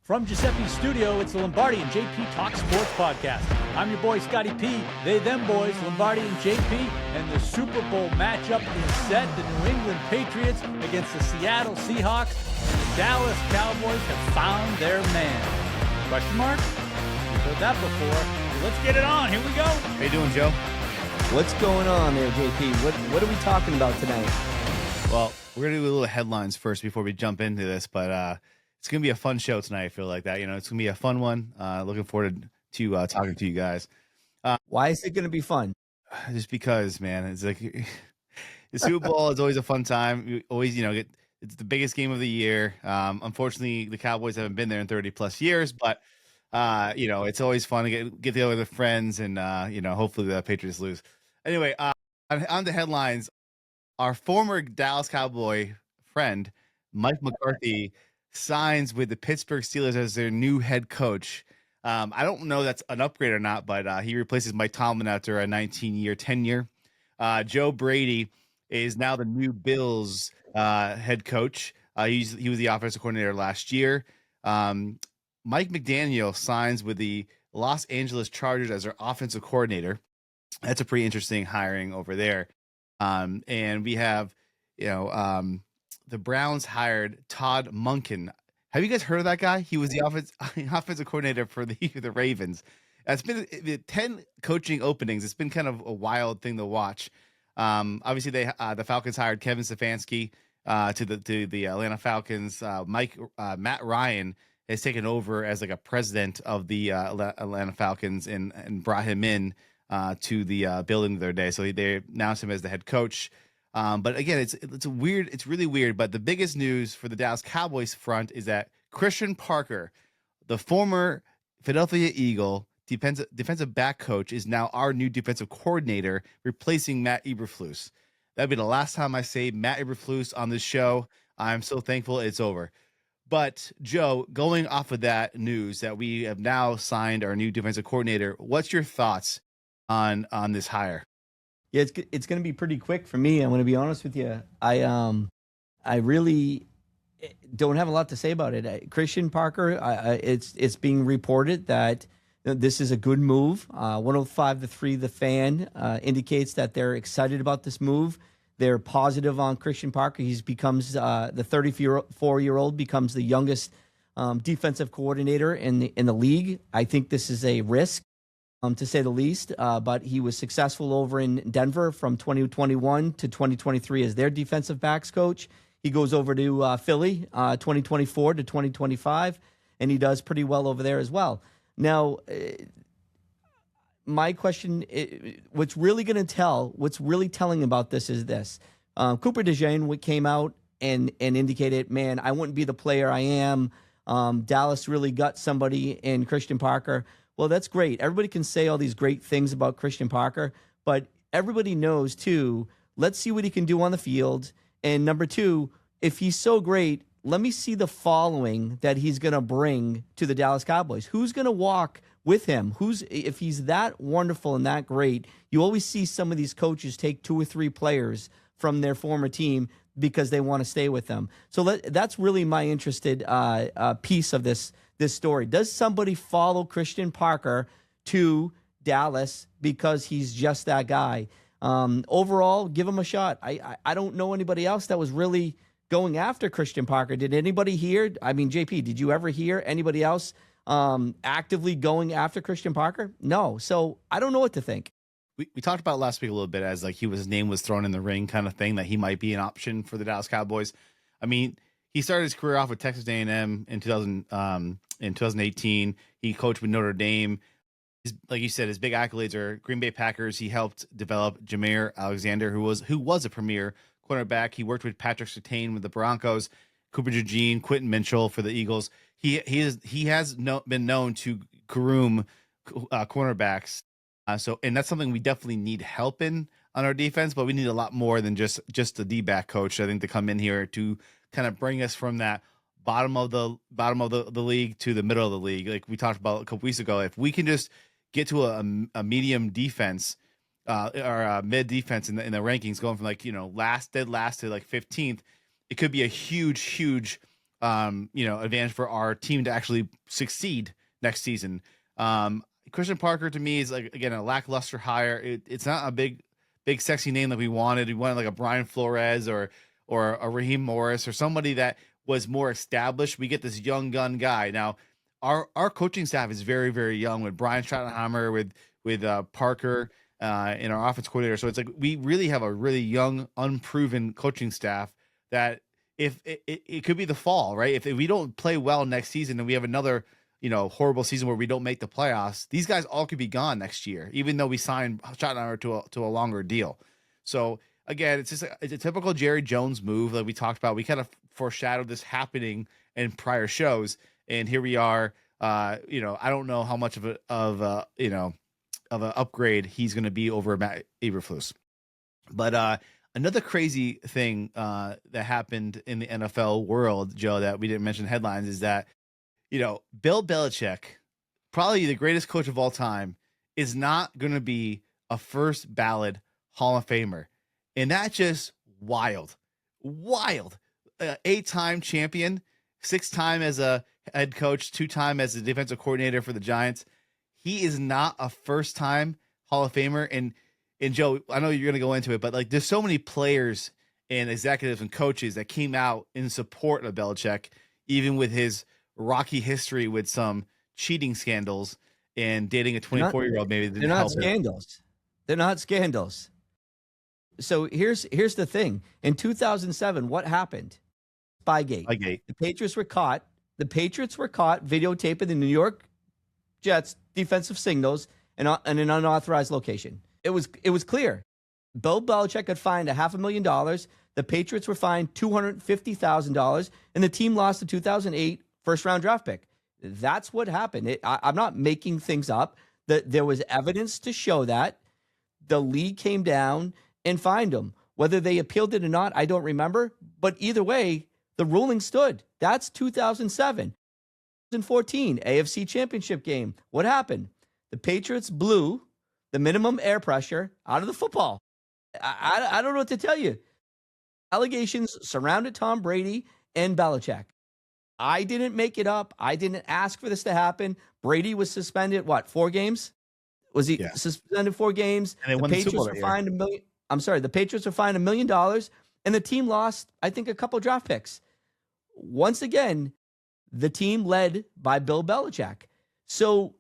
From Giuseppe's studio, it's the Lombardi and JP Talk Sports Podcast. I'm your boy, Scotty P. They, them boys, Lombardi and JP. And the Super Bowl matchup is set. The New England Patriots against the Seattle Seahawks. And the Dallas Cowboys have found their man. Question mark? You've heard that before. Let's get it on. Here we go. How you doing, Joe? What's going on there, JP? What are we talking about tonight? Well, we're going to do a little headlines first before we jump into this, but it's going to be a fun show tonight, I feel like that. You know, it's going to be a fun one. Looking forward to talking to you guys. Why is it going to be fun? Just because, man, it's like the Super Bowl is always a fun time. You always, it's the biggest game of the year. Unfortunately, the Cowboys haven't been there in 30-plus years, but, it's always fun to get together with friends and, hopefully the Patriots lose. Anyway, on the headlines, our former Dallas Cowboy friend, Mike McCarthy, signs with the Pittsburgh Steelers as their new head coach. I don't know if that's an upgrade or not, but he replaces Mike Tomlin after a 19-year tenure. Joe Brady is now the new Bills head coach. He was the offensive coordinator last year. Mike McDaniel signs with the Los Angeles Chargers as their offensive coordinator. That's a pretty interesting hiring over there. And we have, the Browns hired Todd Monken. Have you guys heard of that guy? He was the offensive coordinator for the Ravens. It's been 10 coaching openings. It's been kind of a wild thing to watch. Obviously, the Falcons hired Kevin Stefanski to the Atlanta Falcons. Matt Ryan has taken over as like a president of the Atlanta Falcons and brought him in to the building the other day. So they announced him as the head coach. But again, it's weird. It's really weird. But the biggest news for the Dallas Cowboys front is that Christian Parker, the former Philadelphia Eagle defensive back coach, is now our new defensive coordinator, replacing Matt Eberflus. That'd be the last time I say Matt Eberflus on this show. I'm so thankful it's over. But Joe, going off of that news that we have now signed our new defensive coordinator, what's your thoughts on this hire? Yeah, it's going to be pretty quick for me. I'm going to be honest with you. I really don't have a lot to say about it. Christian Parker, it's being reported that this is a good move. 105-3, the fan indicates that they're excited about this move. They're positive on Christian Parker. He becomes the 34-year-old becomes the youngest defensive coordinator in the league. I think this is a risk, to say the least, but he was successful over in Denver from 2021 to 2023 as their defensive backs coach. He goes over to Philly 2024 to 2025, and he does pretty well over there as well. Now, my question, what's really telling about this is this. Cooper DeJean came out and indicated, man, I wouldn't be the player I am. Dallas really got somebody in Christian Parker. Well, that's great. Everybody can say all these great things about Christian Parker, but everybody knows, too, let's see what he can do on the field. And number two, if he's so great, let me see the following that he's going to bring to the Dallas Cowboys. Who's going to walk with him? If he's that wonderful and that great, you always see some of these coaches take 2 or 3 players from their former team because they want to stay with them. So that's really my interested piece of this story. Does somebody follow Christian Parker to Dallas because he's just that guy? Overall, give him a shot. I don't know anybody else that was really going after Christian Parker. Did anybody hear? I mean, JP, did you ever hear anybody else actively going after Christian Parker? No. So I don't know what to think. We talked about last week a little bit as like his name was thrown in the ring kind of thing, that he might be an option for the Dallas Cowboys. I mean, he started his career off with Texas A&M in 2018. He coached with Notre Dame. Like you said, his big accolades are Green Bay Packers. He helped develop Jameer Alexander, who was a premier cornerback. He worked with Patrick Surtain with the Broncos, Cooper DeJean, Quentin Mitchell for the Eagles. He has been known to groom cornerbacks. And that's something we definitely need help in on our defense, but we need a lot more than just the D-back coach, I think, to come in here to kind of bring us from that bottom of the league to the middle of the league. Like we talked about a couple weeks ago, if we can just get to a medium defense or a mid defense in the rankings, going from dead last to like 15th, it could be a huge advantage for our team to actually succeed next season. Christian Parker to me is like, again, a lackluster hire. It's not a big sexy name that we wanted. We wanted like a Brian Flores or a Raheem Morris or somebody that was more established. We get this young gun guy. Now, our coaching staff is very, very young with Brian Schottenheimer, with Parker, and our offense coordinator. So it's like we really have a really young, unproven coaching staff that if it could be the fall, right? If we don't play well next season and we have another, horrible season where we don't make the playoffs, these guys all could be gone next year, even though we signed Schottenheimer to a longer deal. So again, it's a typical Jerry Jones move that we talked about. We kind of foreshadowed this happening in prior shows, and here we are. I don't know how much of an upgrade he's going to be over Matt Eberflus. But another crazy thing that happened in the NFL world, Joe, that we didn't mention headlines, is that Bill Belichick, probably the greatest coach of all time, is not going to be a first ballot Hall of Famer. And that's just wild. 8-time champion, 6-time as a head coach, 2-time as a defensive coordinator for the Giants. He is not a first-time Hall of Famer. And Joe, I know you're going to go into it, but like there's so many players and executives and coaches that came out in support of Belichick, even with his rocky history with some cheating scandals and dating a 24-year-old. Maybe they're not scandals. They're not scandals. So here's the thing. In 2007, what happened? Spygate. The Patriots were caught videotaping the New York Jets defensive signals in an unauthorized location. It was clear. Bill Belichick got fined $500,000. The Patriots were fined $250,000, and the team lost the 2008 first-round draft pick. That's what happened. I'm not making things up. There was evidence to show that. The league came down and fined them. Whether they appealed it or not, I don't remember. But either way, the ruling stood. That's 2007. 2014, AFC Championship game. What happened? The Patriots blew the minimum air pressure out of the football. I don't know what to tell you. Allegations surrounded Tom Brady and Belichick. I didn't make it up. I didn't ask for this to happen. Brady was suspended, 4 games? Was he suspended 4 games? And they won the Super Bowl that year. The Patriots were fined $1 million, and the team lost, I think, a couple draft picks. Once again, the team led by Bill Belichick. So,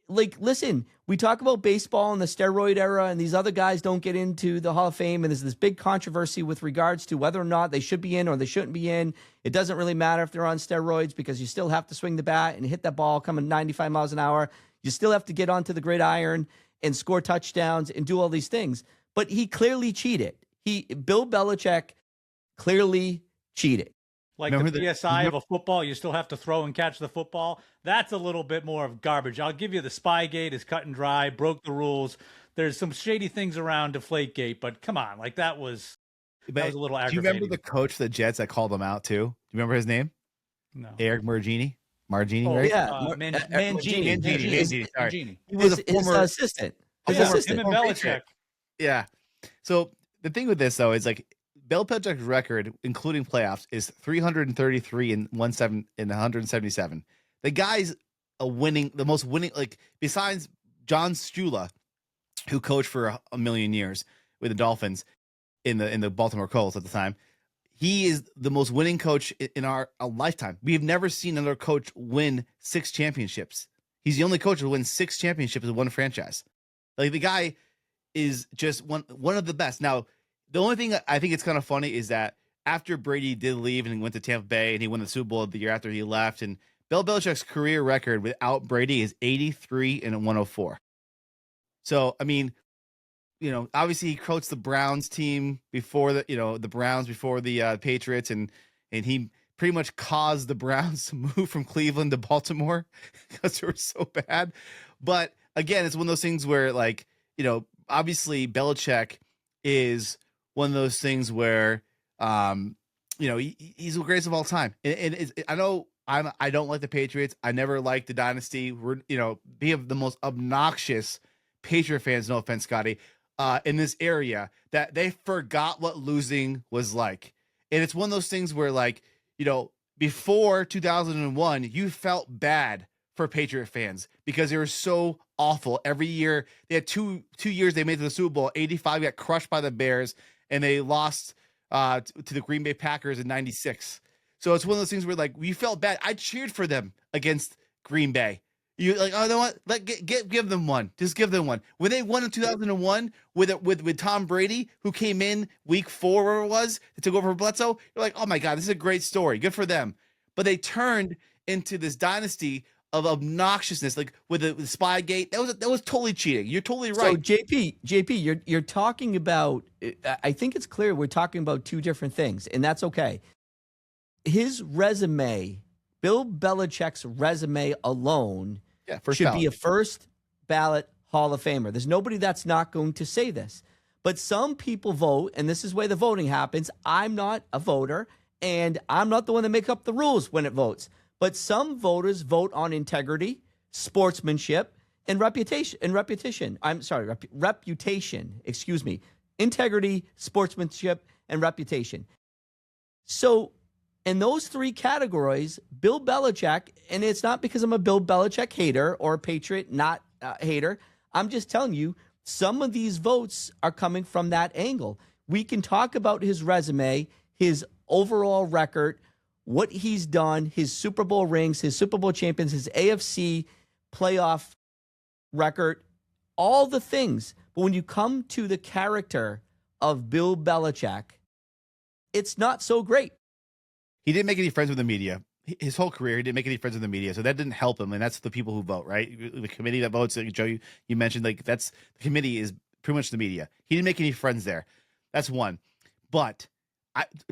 listen, we talk about baseball and the steroid era, and these other guys don't get into the Hall of Fame, and there's this big controversy with regards to whether or not they should be in or they shouldn't be in. It doesn't really matter if they're on steroids because you still have to swing the bat and hit that ball coming 95 miles an hour. You still have to get onto the gridiron and score touchdowns and do all these things. But he clearly cheated. Bill Belichick clearly cheated. Like the PSI of a football, you still have to throw and catch the football. That's a little bit more of garbage. I'll give you the Spygate is cut and dry, broke the rules. There's some shady things around Deflategate, but come on, that was a little aggravating. Do you remember the coach of the Jets that called him out too? Do you remember his name? No. Eric Margini, right? Yeah, Mangini. Sorry, he was a former assistant. Him and Belichick. Yeah. So the thing with this though is Bill Belichick's record, including playoffs, is 333 and 177. The guy's the most winning, besides John Shula, who coached for a million years with the Dolphins in the Baltimore Colts at the time. He is the most winning coach in our lifetime. We have never seen another coach win 6 championships. He's the only coach who wins 6 championships in one franchise. The guy is just one of the best. Now, the only thing I think it's kind of funny is that after Brady did leave and he went to Tampa Bay and he won the Super Bowl the year after he left, and Bill Belichick's career record without Brady is 83 and 104. So, I mean, obviously he coached the Browns team before the Browns before the Patriots, and he pretty much caused the Browns to move from Cleveland to Baltimore because they were so bad. But again, it's one of those things where obviously Belichick is one of those things where, he's the greatest of all time. And I know I don't like the Patriots. I never liked the dynasty. We have the most obnoxious Patriot fans, no offense, Scotty, in this area that they forgot what losing was like. And it's one of those things where before 2001, you felt bad for Patriot fans because they were so awful. Every year they had two years they made it to the Super Bowl. 85 got crushed by the Bears, and they lost to the Green Bay Packers in 96. So it's one of those things where like we felt bad. I cheered for them against Green Bay. You like, oh, you know what? Give them one. Just give them one. When they won in 2001 with Tom Brady, who came in week 4, wherever it was, to took over for Bledsoe, you're like, oh my God, this is a great story. Good for them. But they turned into this dynasty of obnoxiousness, like with the Spygate. That was totally cheating. You're totally right. So JP, you're talking about. I think it's clear we're talking about two different things, and that's okay. His resume, Bill Belichick's resume alone, should be a first ballot Hall of Famer. There's nobody that's not going to say this. But some people vote, and this is where the voting happens. I'm not a voter, and I'm not the one that makes up the rules when it votes. But some voters vote on integrity, sportsmanship, and reputation. Reputation. Excuse me. Integrity, sportsmanship, and reputation. So in those 3 categories, Bill Belichick, and it's not because I'm a Bill Belichick hater or a Patriot not hater. I'm just telling you, some of these votes are coming from that angle. We can talk about his resume, his overall record, what he's done, his Super Bowl rings, his Super Bowl champions, his AFC playoff record, all the things. But when you come to the character of Bill Belichick, it's not so great. He didn't make any friends with the media. His whole career, he didn't make any friends with the media, so that didn't help him. And that's the people who vote, right? The committee that votes, like Joe, you mentioned, like that's the committee is pretty much the media. He didn't make any friends there. That's one. But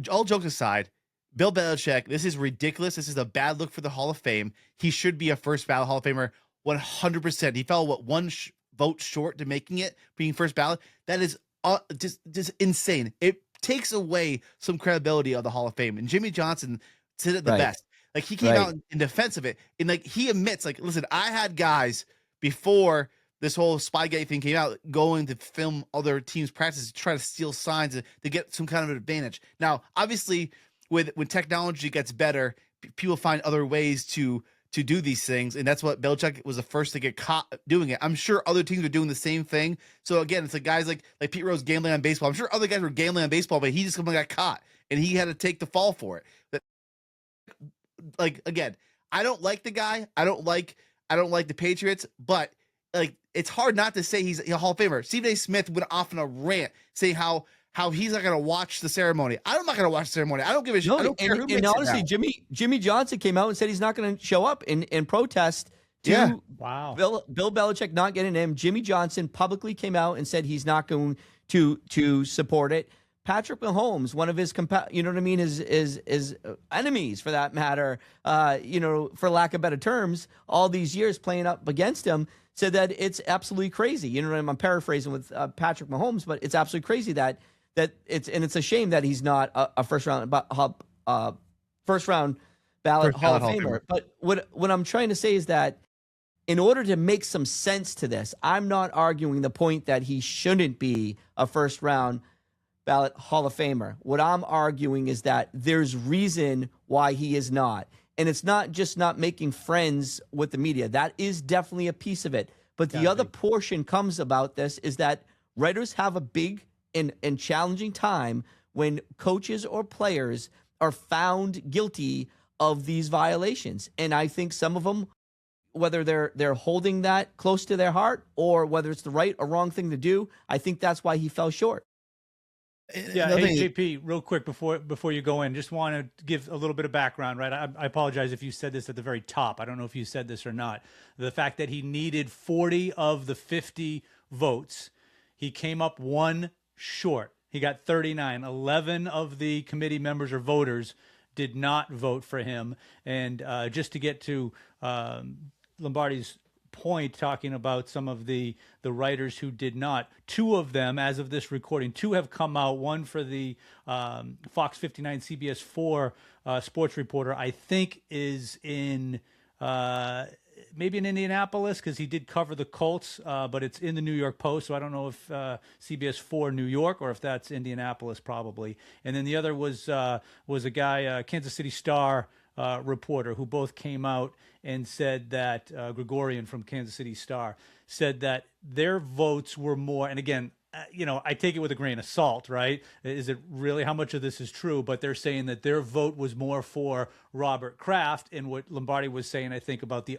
all jokes aside, Bill Belichick, this is ridiculous. This is a bad look for the Hall of Fame. He should be a first ballot Hall of Famer, 100%. He fell one vote short to making it, being first ballot. That is just insane. It takes away some credibility of the Hall of Fame. And Jimmy Johnson said it the best. Like he came out in defense of it, and like he admits, like, listen, I had guys before this whole Spygate thing came out going to film other teams' practices to try to steal signs to get some kind of an advantage. Now, obviously, when technology gets better, people find other ways to do these things, and that's what Belichick was the first to get caught doing it. I'm sure other teams are doing the same thing. So again, it's like guys like Pete Rose gambling on baseball. I'm sure other guys were gambling on baseball, but he just got caught, and he had to take the fall for it. Like again, I don't like the guy. I don't like the Patriots, but like it's hard not to say he's a Hall of Famer. Stephen A. Smith went off on a rant saying how he's not going to watch the ceremony. I'm not going to watch the ceremony. I don't give a shit. I don't care who makes it honestly, now. Jimmy Johnson came out and said he's not going to show up in protest to Bill Belichick not getting him. Jimmy Johnson publicly came out and said he's not going to support it. Patrick Mahomes, one of his his enemies for that matter, for lack of better terms, all these years playing up against him, said that it's absolutely crazy. I'm paraphrasing with Patrick Mahomes, but it's absolutely crazy that it's a shame that he's not a first round ballot Hall of Famer. But what I'm trying to say is that in order to make some sense to this, I'm not arguing the point that he shouldn't be a first round ballot Hall of Famer. What I'm arguing is that there's reason why he is not. And it's not just not making friends with the media. That is definitely a piece of it. But the other portion comes about this is that writers have a big and challenging time when coaches or players are found guilty of these violations. And I think some of them, whether they're holding that close to their heart or whether it's the right or wrong thing to do, I think that's why he fell short. Yeah, hey, JP, real quick before you go in, just want to give a little bit of background, right? I apologize if you said this at the very top. I don't know if you said this or not. The fact that he needed 40 of the 50 votes, he came up one short. He got 39. 11 of the committee members or voters did not vote for him. And just to get to Lombardi's point, talking about some of the writers who did not, 2 of them, as of this recording, 2 have come out. One for the Fox 59 CBS 4 sports reporter, I think is in maybe in Indianapolis, because he did cover the Colts, but it's in the New York Post, so I don't know if CBS 4 New York or if that's Indianapolis probably. And then the other was a guy, Kansas City Star reporter who both came out and said that Gregorian from Kansas City Star said that their votes were more, and again, I take it with a grain of salt, right? Is it really, how much of this is true? But they're saying that their vote was more for Robert Kraft, and what Lombardi was saying, I think, about the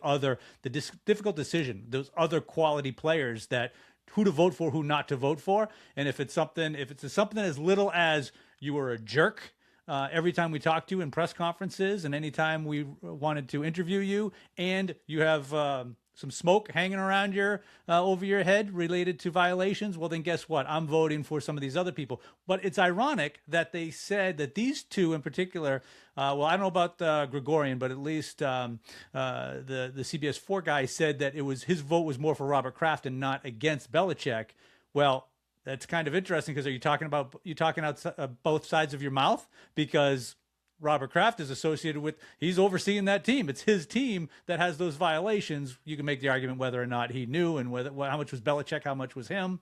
difficult decision, those other quality players, that who to vote for, who not to vote for. And if it's something as little as you were a jerk every time we talked to you in press conferences and anytime we wanted to interview you, and you have some smoke hanging around over your head related to violations, well, then guess what? I'm voting for some of these other people. But it's ironic that they said that these two in particular, well, I don't know about Gregorian, but at least the CBS 4 guy said that his vote was more for Robert Kraft and not against Belichick. Well, that's kind of interesting, because are you talking out both sides of your mouth? Because Robert Kraft is associated with, he's overseeing that team. It's his team that has those violations. You can make the argument whether or not he knew, and how much was Belichick, how much was him.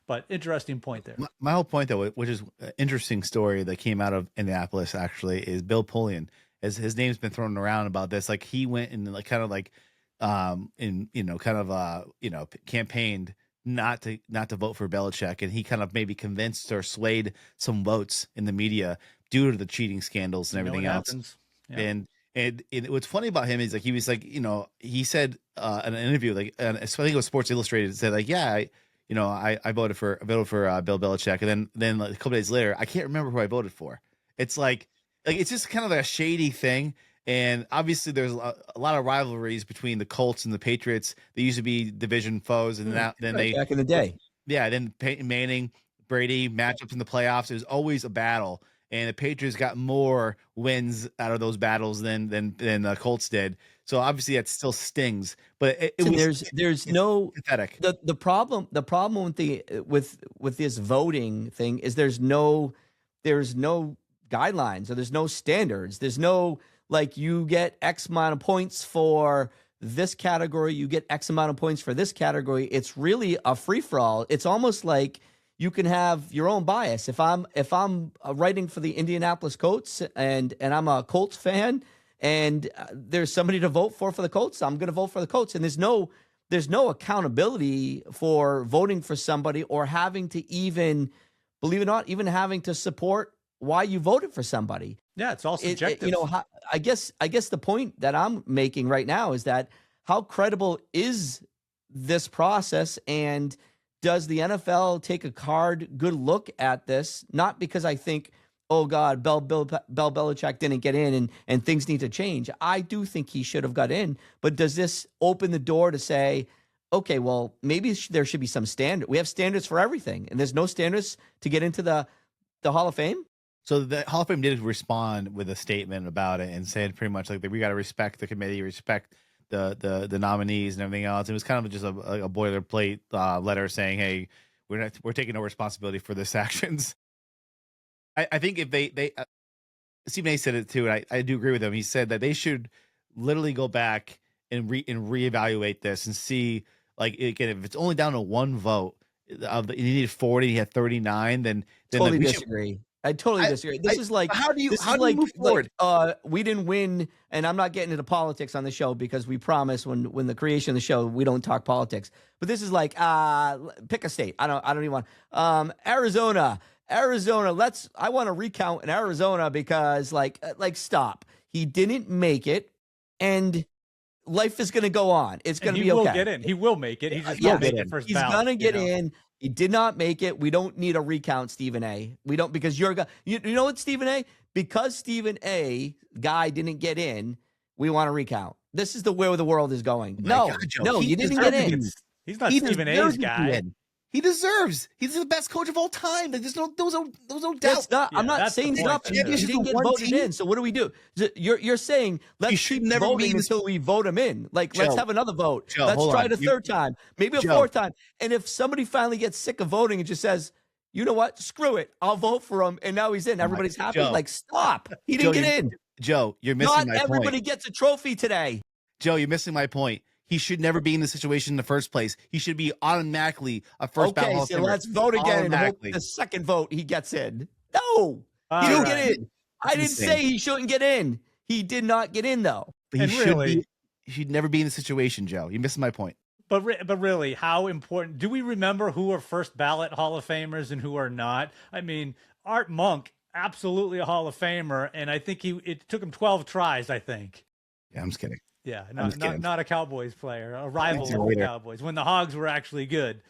But interesting point there. My whole point, though, which is an interesting story that came out of Indianapolis, actually, is Bill Polian. As his name's been thrown around about this, like he went and campaigned not to vote for Belichick, and he kind of maybe convinced or swayed some votes in the media due to the cheating scandals and everything else. Yeah. And what's funny about him is, like, he was like, he said in an interview, like, I think it was Sports Illustrated, said like, yeah, I voted for Bill Belichick, and then like a couple days later, I can't remember who I voted for. It's like it's just kind of a shady thing. And obviously, there's a lot of rivalries between the Colts and the Patriots. They used to be division foes, and then back in the day, yeah. Then Peyton Manning, Brady matchups in the playoffs. It was always a battle, and the Patriots got more wins out of those battles than the Colts did. So obviously, that still stings. But there's no pathetic. The problem with this voting thing is there's no guidelines, or there's no standards. There's no, like, you get X amount of points for this category, you get X amount of points for this category. It's really a free-for-all. It's almost like you can have your own bias. If I'm writing for the Indianapolis Colts and I'm a Colts fan, and there's somebody to vote for the Colts, I'm going to vote for the Colts. And there's no accountability for voting for somebody, or having to even, believe it or not, even having to support why you voted for somebody. Yeah, it's all subjective. I guess the point that I'm making right now is that, how credible is this process, and does the NFL take a good look at this? Not because I think, oh God, Bill Belichick didn't get in and things need to change. I do think he should have got in, but does this open the door to say, okay, well, maybe there should be some standard. We have standards for everything, and there's no standards to get into the Hall of Fame? So the Hall of Fame did respond with a statement about it, and said pretty much like that we got to respect the committee, respect the nominees and everything else. It was kind of just a boilerplate letter saying, hey, we're taking no responsibility for this actions. I think if they Stephen A said it too, and I do agree with him. He said that they should literally go back and reevaluate this and see, like, again, if it's only down to one vote, you needed 40, he had 39, then totally like, disagree. I totally disagree. This is like, how do you move forward? We didn't win, and I'm not getting into politics on the show, because we promise when the creation of the show, we don't talk politics. But this is like, pick a state. I don't even want Arizona. I want to recount in Arizona, because like stop. He didn't make it, and life is going to go on. It's going to be okay. He will get in. He will make it. He's just going to make it first He's ballot. He's going to get in. He did not make it. We don't need a recount, Stephen A. We don't, because you're you know what, Stephen A? Because Stephen A. guy didn't get in, we want to recount. This is where the world is going. No, you didn't get in. He's not Stephen A.'s guy. He deserves. He's the best coach of all time. There's no doubt. I'm not saying he's not. He didn't get voted in. So what do we do? You're saying let's keep voting until we vote him in. Like, let's have another vote. Let's try it a third time, maybe a fourth time. And if somebody finally gets sick of voting and just says, you know what, screw it, I'll vote for him, and now he's in, everybody's happy. Like, stop. He didn't get in. Joe, you're missing my point. Not everybody gets a trophy today. Joe, you're missing my point. He should never be in this situation in the first place. He should be automatically a first ballot. Okay, so let's vote again and hope the second vote he gets in. No, he didn't get in. I didn't say he shouldn't get in. He did not get in though. But he And should really, be. He should never be in the situation, Joe. You missed my point. but really, how important? Do we remember who are first ballot Hall of Famers and who are not? I mean, Art Monk, absolutely a Hall of Famer, and I think it took him 12 tries. I think. Yeah, I'm just kidding. Yeah, I'm just kidding. not a Cowboys player, a rival you of the later. Cowboys when the Hogs were actually good.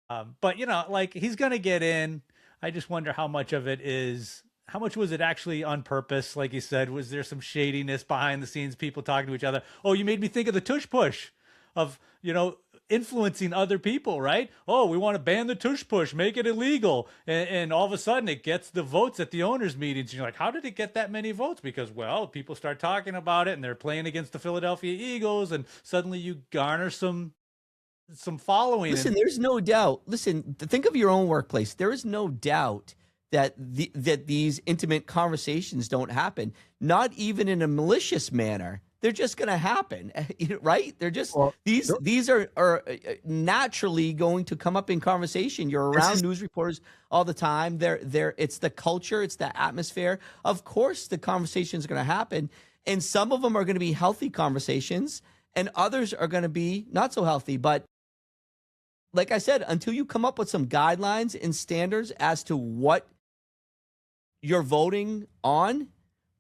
But like he's gonna get in. I just wonder how much of it is. How much was it actually on purpose? Like you said, was there some shadiness behind the scenes, people talking to each other? Oh, you made me think of the tush push of, influencing other people, right? Oh, we want to ban the tush push, make it illegal. And all of a sudden it gets the votes at the owners' meetings. And you're like, how did it get that many votes? Because, well, people start talking about it and they're playing against the Philadelphia Eagles. And suddenly you garner some following. Listen, there's no doubt. Listen, think of your own workplace. There is no doubt that these intimate conversations don't happen, not even in a malicious manner. They're just going to happen, right? They're just these are naturally going to come up in conversation. You're around news reporters all the time. It's the culture, it's the atmosphere. Of course, the conversations are going to happen, and some of them are going to be healthy conversations, and others are going to be not so healthy. But like I said, until you come up with some guidelines and standards as to what you're voting on,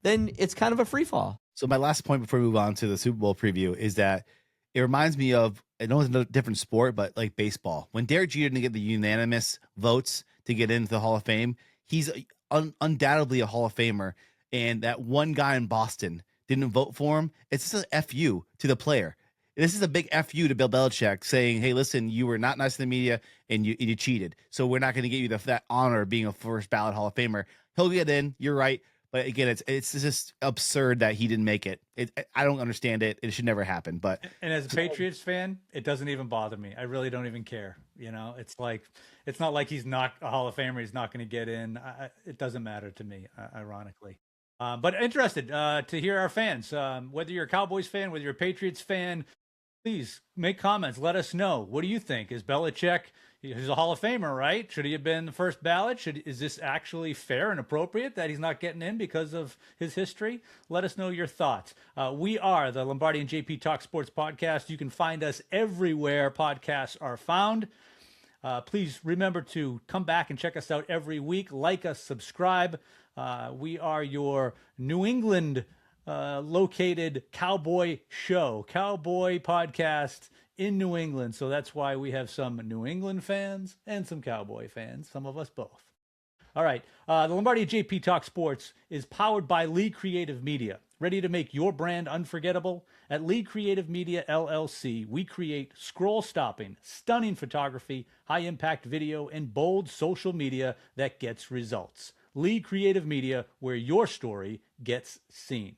then it's kind of a free fall. So my last point before we move on to the Super Bowl preview is that it reminds me of, I know it's a different sport, but like baseball. When Derek Jeter didn't get the unanimous votes to get into the Hall of Fame, he's undoubtedly a Hall of Famer. And that one guy in Boston didn't vote for him. It's just an FU to the player. This is a big FU to Bill Belichick saying, hey, listen, you were not nice to the media and you cheated. So we're not going to get you that honor of being a first ballot Hall of Famer. He'll get in. You're right. But again, it's just absurd that he didn't make it. I don't understand it. It should never happen. But and as a Patriots fan, it doesn't even bother me. I really don't even care. It's like it's not like he's not a Hall of Famer. He's not going to get in. It doesn't matter to me, ironically. But interested to hear our fans. Whether you're a Cowboys fan, whether you're a Patriots fan, please make comments. Let us know. What do you think? Is Belichick? He's a Hall of Famer, right? Should he have been the first ballot? Is this actually fair and appropriate that he's not getting in because of his history? Let us know your thoughts. We are the Lombardi and JP Talk Sports Podcast. You can find us everywhere podcasts are found. Please remember to come back and check us out every week. Like us, subscribe. We are your New England located cowboy podcast in New England. So that's why we have some New England fans and some Cowboy fans, some of us both. All right. The Lombardi JP Talk Sports is powered by Lee Creative Media. Ready to make your brand unforgettable? At Lee Creative Media LLC, we create scroll-stopping, stunning photography, high-impact video, and bold social media that gets results. Lee Creative Media, where your story gets seen.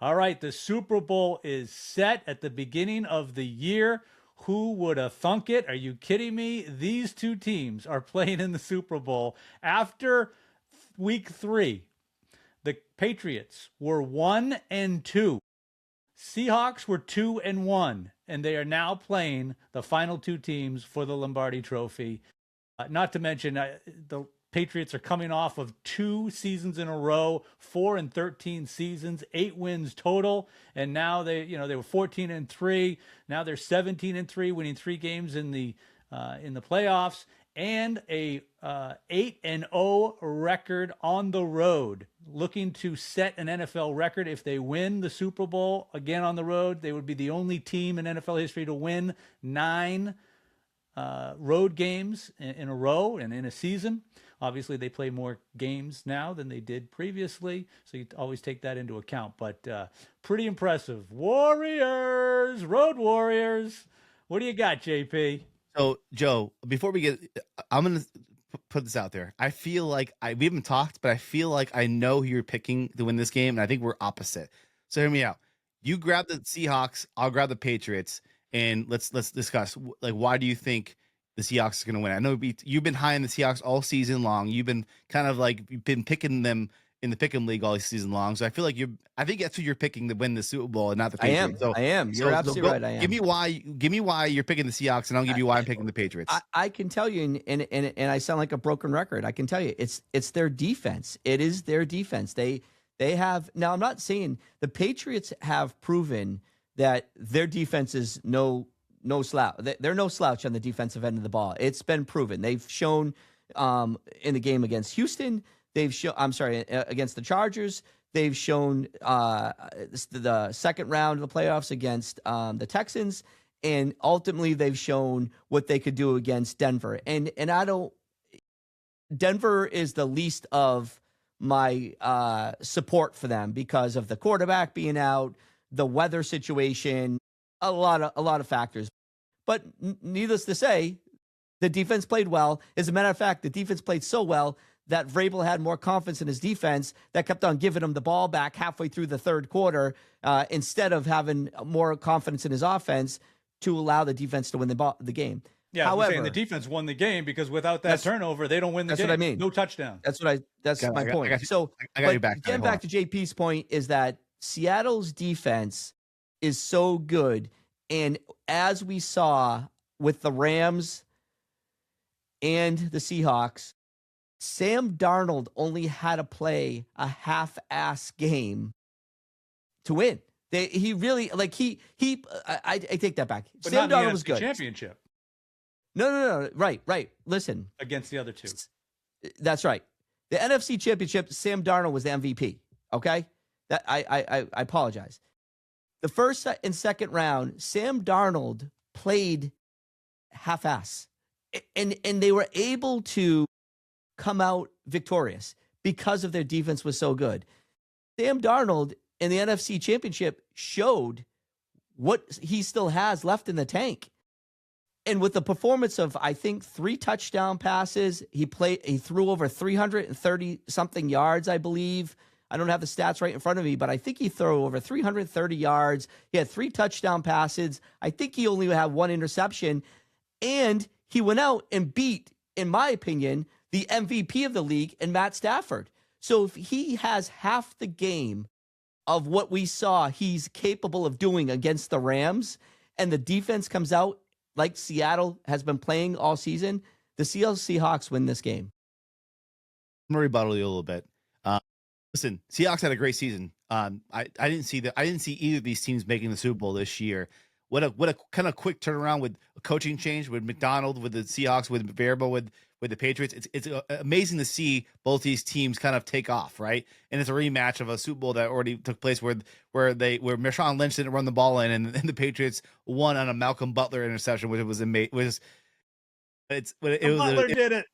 All right, the Super Bowl is set at the beginning of the year. Who would have thunk it? Are you kidding me? These two teams are playing in the Super Bowl. After week 3, the Patriots were 1-2. Seahawks were 2-1, and they are now playing the final two teams for the Lombardi Trophy. Not to mention the Patriots are coming off of 2 seasons in a row, 4-13 seasons, 8 wins total, and now they were 14-3. Now they're 17-3, winning 3 games in the playoffs, and a 8-0 record on the road, looking to set an NFL record. If they win the Super Bowl again on the road, they would be the only team in NFL history to win 9 road games in a row and in a season. Obviously, they play more games now than they did previously, so you always take that into account. But pretty impressive. Warriors, Road Warriors. What do you got, JP? So, Joe, before we get, I'm going to put this out there. I feel like we haven't talked, but I feel like I know who you're picking to win this game, and I think we're opposite. So hear me out. You grab the Seahawks, I'll grab the Patriots, and let's discuss, like, why do you think the Seahawks are going to win? I know you've been high in the Seahawks all season long. You've been kind of like, you've been picking them in the Pick'em League all season long. So I feel like I think that's who you're picking to win the Super Bowl and not the Patriots. I am. You're absolutely right. I am. Give me why you're picking the Seahawks, and I'll give you why I'm picking the Patriots. I can tell you, and I sound like a broken record. I can tell you, it's their defense. It is their defense. They They have now. I'm not saying the Patriots have proven that their defense is no slouch. They're no slouch on the defensive end of the ball. It's been proven. They've shown in the game against Houston. They've shown. I'm sorry, against the Chargers. They've shown the second round of the playoffs against the Texans, and ultimately they've shown what they could do against Denver. And I don't. Denver is the least of my support for them because of the quarterback being out, the weather situation, a lot of factors. But needless to say, the defense played well. As a matter of fact, the defense played so well that Vrabel had more confidence in his defense that kept on giving him the ball back halfway through the third quarter instead of having more confidence in his offense to allow the defense to win the game. Yeah, however, saying the defense won the game because without that turnover, they don't win the game. That's what I mean. No touchdown. That's my point. I got you back. Getting back to JP's point is that Seattle's defense is so good. And as we saw with the Rams and the Seahawks, Sam Darnold only had to play a half-ass game to win. He really I take that back. But Sam not in the Darnold was NFC good. Championship No. Right. Listen. against the other two. That's right. The NFC Championship, Sam Darnold was the MVP. Okay? That I apologize. The first and second round, Sam Darnold played half-ass. And they were able to come out victorious because of their defense was so good. Sam Darnold in the NFC Championship showed what he still has left in the tank. And with the performance of, I think, 3 touchdown passes, he threw over 330 something yards, I believe. I don't have the stats right in front of me, but I think he threw over 330 yards. He had 3 touchdown passes. I think he only had 1 interception. And he went out and beat, in my opinion, the MVP of the league and Matt Stafford. So if he has half the game of what we saw he's capable of doing against the Rams, and the defense comes out like Seattle has been playing all season, the Seattle Seahawks win this game. I'm gonna rebuttal you a little bit. Listen, Seahawks had a great season. I didn't see either of these teams making the Super Bowl this year. What a kind of quick turnaround with a coaching change with McDonald, with the Seahawks, with Vrabel, with the Patriots. It's amazing to see both these teams kind of take off, right? And it's a rematch of a Super Bowl that already took place where Marshawn Lynch didn't run the ball in, and the Patriots won on a Malcolm Butler interception, which was amazing. Butler did it.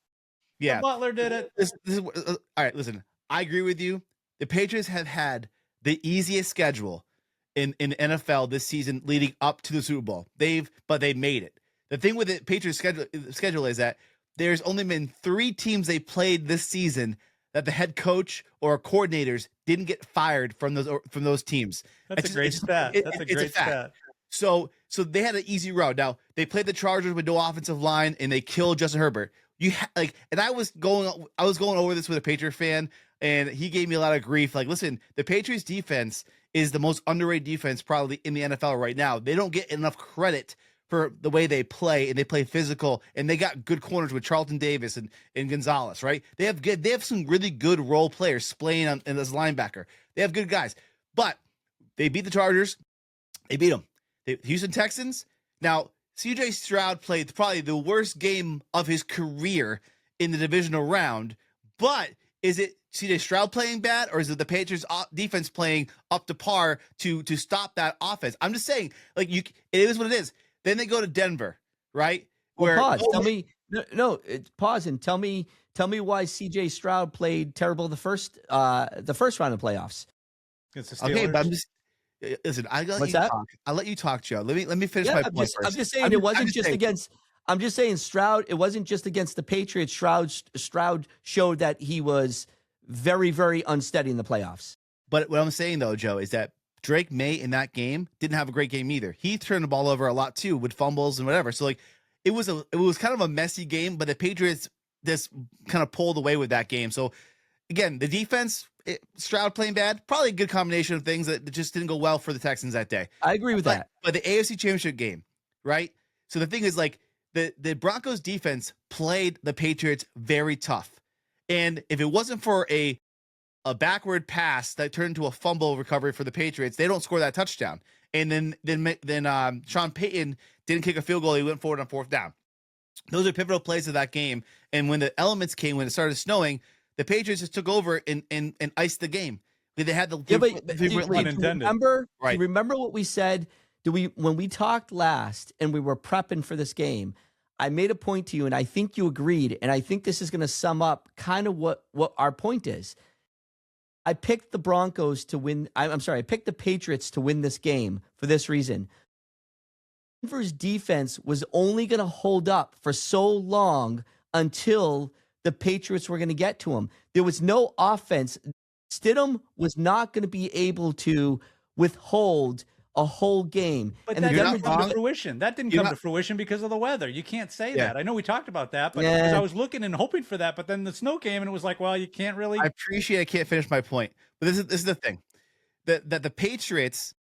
Yeah, The Butler did it. This is all right. Listen, I agree with you. The Patriots have had the easiest schedule in NFL this season leading up to the Super Bowl. But they made it. The thing with the Patriots schedule is that there's only been 3 teams they played this season that the head coach or coordinators didn't get fired from those teams. That's a great stat. That's a great stat. So they had an easy road. Now they played the Chargers with no offensive line and they killed Justin Herbert. And I was going over this with a Patriot fan, and he gave me a lot of grief. Like, listen, the Patriots defense is the most underrated defense probably in the NFL right now. They don't get enough credit for the way they play, and they play physical, and they got good corners with Charlton Davis and Gonzalez, right? They have some really good role players playing as linebacker. They have good guys, but they beat the Chargers. They beat them. The Houston Texans. Now, CJ Stroud played probably the worst game of his career in the divisional round, but is it CJ Stroud playing bad, or is it the Patriots defense playing up to par to stop that offense? I'm just saying, like, it is what it is. Then they go to Denver, right? Pause. Tell me, pause and tell me why CJ Stroud played terrible the first round of playoffs. Against the Steelers. Okay, but I'm just listen. I'll let you talk, Joe. Let me finish my point first. I'm just saying it wasn't just against. I'm just saying Stroud. It wasn't just against the Patriots. Stroud showed that he was very, very unsteady in the playoffs. But what I'm saying though, Joe, is that Drake May in that game didn't have a great game either. He turned the ball over a lot too with fumbles and whatever. So like it was kind of a messy game, but the Patriots just kind of pulled away with that game. So again, the defense, Stroud playing bad, probably a good combination of things that just didn't go well for the Texans that day. I agree with that. But the AFC Championship game, right? So the thing is, like, the Broncos defense played the Patriots very tough. And if it wasn't for a a backward pass that turned into a fumble recovery for the Patriots. They don't score that touchdown. And then Sean Payton didn't kick a field goal. He went forward on 4th down. Those are pivotal plays of that game. And when the elements came, when it started snowing, the Patriots just took over and iced the game. They had the do you remember what we said? When we talked last and we were prepping for this game, I made a point to you, and I think you agreed. And I think this is going to sum up kind of what our point is. I picked the Broncos to win. I'm sorry, I picked the Patriots to win this game for this reason. Denver's defense was only going to hold up for so long until the Patriots were going to get to them. There was no offense. Stidham was not going to be able to withhold a whole game. But that didn't come to fruition. That didn't come to fruition because of the weather. You can't say that. I know we talked about that, but because I was looking and hoping for that, but then the snow came and it was like, well, you can't really. I appreciate I can't finish my point, but this is the thing. That the Patriots,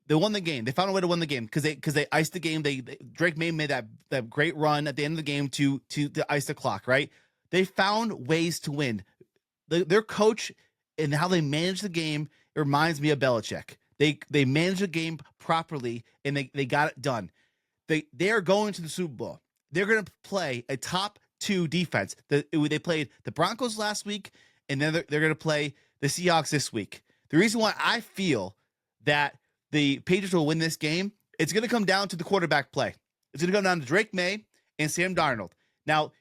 they won the game. They found a way to win the game because they iced the game. Drake May made that great run at the end of the game to ice the clock, right? They found ways to win. Their coach and how they manage the game, it reminds me of Belichick. They manage the game properly and they got it done. They are going to the Super Bowl. They're going to play a top 2 defense. They played the Broncos last week, and then they're going to play the Seahawks this week. The reason why I feel that the Patriots will win this game, it's going to come down to the quarterback play. It's going to come down to Drake May and Sam Darnold. Now,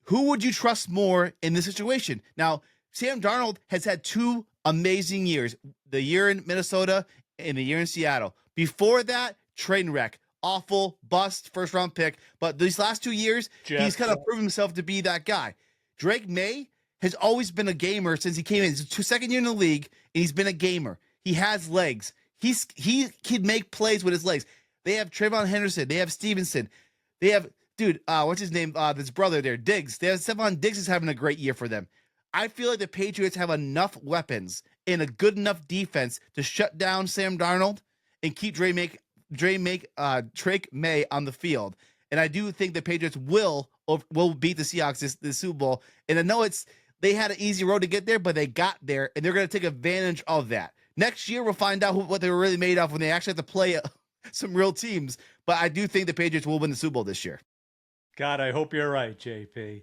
who would you trust more in this situation? Now, Sam Darnold has had 2 amazing years, the year in Minnesota and the year in Seattle. Before that, train wreck, awful, bust, first-round pick. But these last 2 years, he's kind of proven himself to be that guy. Drake May has always been a gamer since he came in. It's his 2nd year in the league, and he's been a gamer. He has legs. He can make plays with his legs. They have Trayvon Henderson. They have Stevenson. They have, what's his name? His brother there, Diggs. They have Stephon Diggs is having a great year for them. I feel like the Patriots have enough weapons and a good enough defense to shut down Sam Darnold and keep Drake May on the field. And I do think the Patriots will beat the Seahawks this Super Bowl. And I know they had an easy road to get there, but they got there, and they're going to take advantage of that. Next year, we'll find out what they were really made of when they actually have to play some real teams. But I do think the Patriots will win the Super Bowl this year. God, I hope you're right, JP.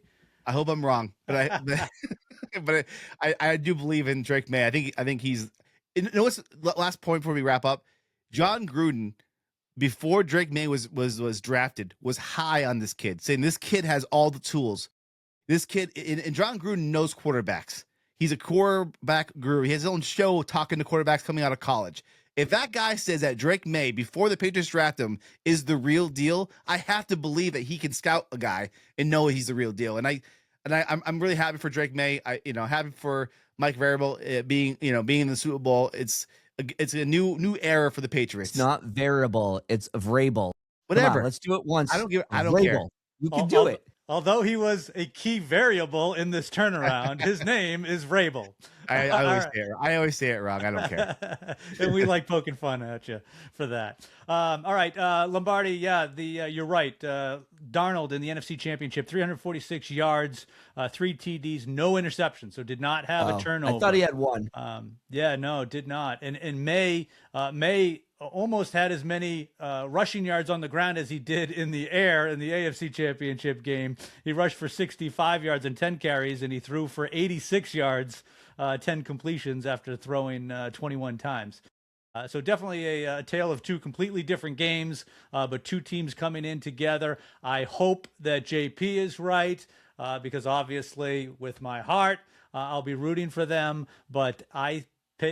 I hope I'm wrong, but I do believe in Drake May. I think he's. You know what's the last point before we wrap up? John Gruden, before Drake May was drafted, was high on this kid, saying this kid has all the tools. This kid, and John Gruden knows quarterbacks. He's a quarterback guru. He has his own show talking to quarterbacks coming out of college. If that guy says that Drake May, before the Patriots draft him, is the real deal, I have to believe that he can scout a guy and know he's the real deal. And I'm really happy for Drake May. Happy for Mike Variable being in the Super Bowl. It's a new era for the Patriots. It's not variable. It's Vrabel. Whatever. Let's do it once. I don't care. You can do it. Although he was a key variable in this turnaround, his name is Vrabel. I always say it wrong. I don't care. And we like poking fun at you for that. All right, Lombardi. Yeah, you're right. Darnold in the NFC Championship, 346 yards, 3 TDs, no interceptions. So did not have a turnover. I thought he had one. No, did not. And May almost had as many rushing yards on the ground as he did in the air in the AFC Championship game. He rushed for 65 yards and 10 carries, and he threw for 86 yards, 10 completions after throwing 21 times. So definitely a tale of 2 completely different games, but 2 teams coming in together. I hope that JP is right, because obviously with my heart, I'll be rooting for them, but I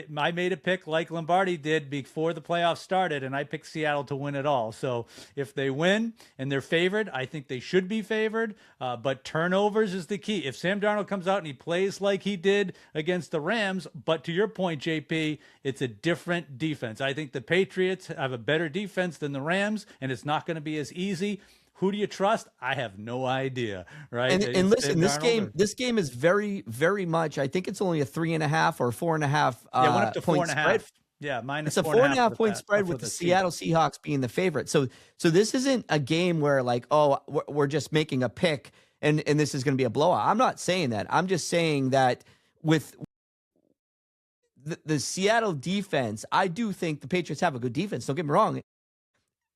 made a pick like Lombardi did before the playoffs started, and I picked Seattle to win it all. So if they win and they're favored, I think they should be favored, but turnovers is the key. If Sam Darnold comes out and he plays like he did against the Rams, but to your point, JP, it's a different defense. I think the Patriots have a better defense than the Rams, and it's not going to be as easy. Who do you trust? I have no idea, right? And listen, this game is very, very much. I think it's only a 3.5 or 4.5 went up to point 4.5. Spread. Yeah, it's a 4.5 point spread with the Seattle Seahawks being the favorite. So this isn't a game where like, oh, we're just making a pick and this is going to be a blowout. I'm not saying that. I'm just saying that with the Seattle defense, I do think the Patriots have a good defense. Don't get me wrong.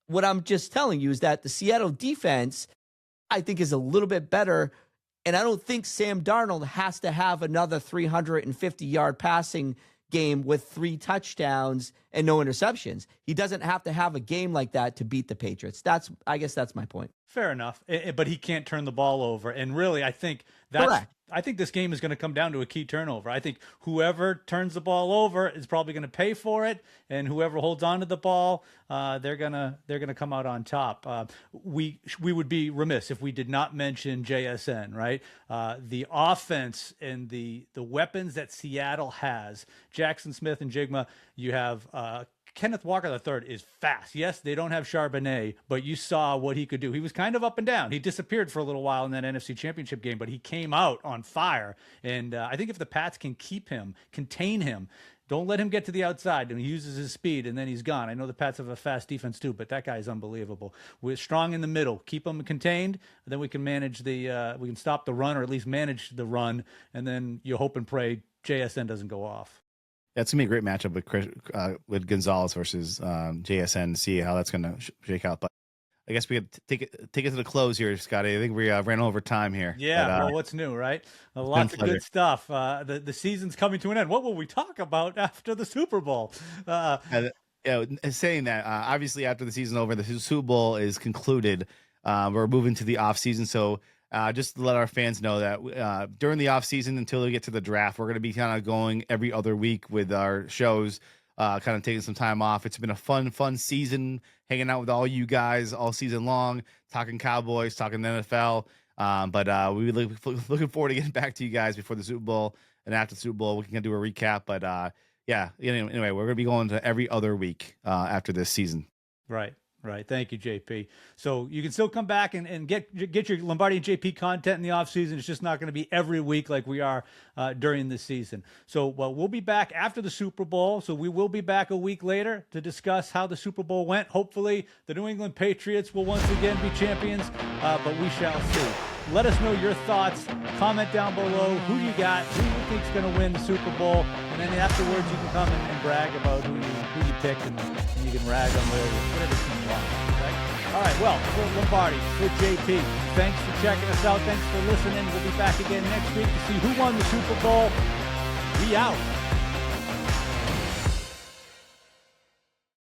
What I'm just telling you is that the Seattle defense, I think, is a little bit better. And I don't think Sam Darnold has to have another 350-yard passing game with 3 touchdowns and no interceptions. He doesn't have to have a game like that to beat the Patriots. I guess that's my point. Fair enough. But he can't turn the ball over. And really, I think this game is going to come down to a key turnover. I think whoever turns the ball over is probably going to pay for it, and whoever holds on to the ball, they're gonna come out on top. We would be remiss if we did not mention JSN, right? The offense and the weapons that Seattle has. Jackson Smith and Jigma. You have Kenneth Walker III is fast. Yes, they don't have Charbonnet, but you saw what he could do. He was kind of up and down. He disappeared for a little while in that NFC Championship game, but he came out on fire. And I think if the Pats can keep him, contain him, don't let him get to the outside, and he uses his speed, and then he's gone. I know the Pats have a fast defense too, but that guy is unbelievable. We're strong in the middle. Keep him contained, and then we can manage we can stop the run, or at least manage the run, and then you hope and pray JSN doesn't go off. That's gonna be a great matchup with Gonzalez versus JSN. See how that's gonna shake out. But I guess we have to take it to the close here, Scotty. I think we ran over time here. Yeah, well, what's new, right? Lots of good stuff. The season's coming to an end. What will we talk about after the Super Bowl? Saying that, obviously after the season's over, the Super Bowl is concluded. We're moving to the off season, so. Just to let our fans know that during the off season, until we get to the draft, we're going to be kind of going every other week with our shows, kind of taking some time off. It's been a fun season, hanging out with all you guys all season long, talking Cowboys, talking the NFL. But we looking forward to getting back to you guys before the Super Bowl and after the Super Bowl. We can do a recap. But anyway, we're going to be going to every other week after this season. Right. Thank you, JP. So you can still come back and get your Lombardi and JP content in the offseason. It's just not going to be every week like we are during the season. So we'll be back after the Super Bowl. So we will be back a week later to discuss how the Super Bowl went. Hopefully the New England Patriots will once again be champions, but we shall see. Let us know your thoughts. Comment down below. Who do you got? Who do you think is going to win the Super Bowl? And then afterwards, you can come and brag about who you picked, and you can rag on whatever team you want. Right? All right. Well, for Lombardi, for JP, thanks for checking us out. Thanks for listening. We'll be back again next week to see who won the Super Bowl. We out.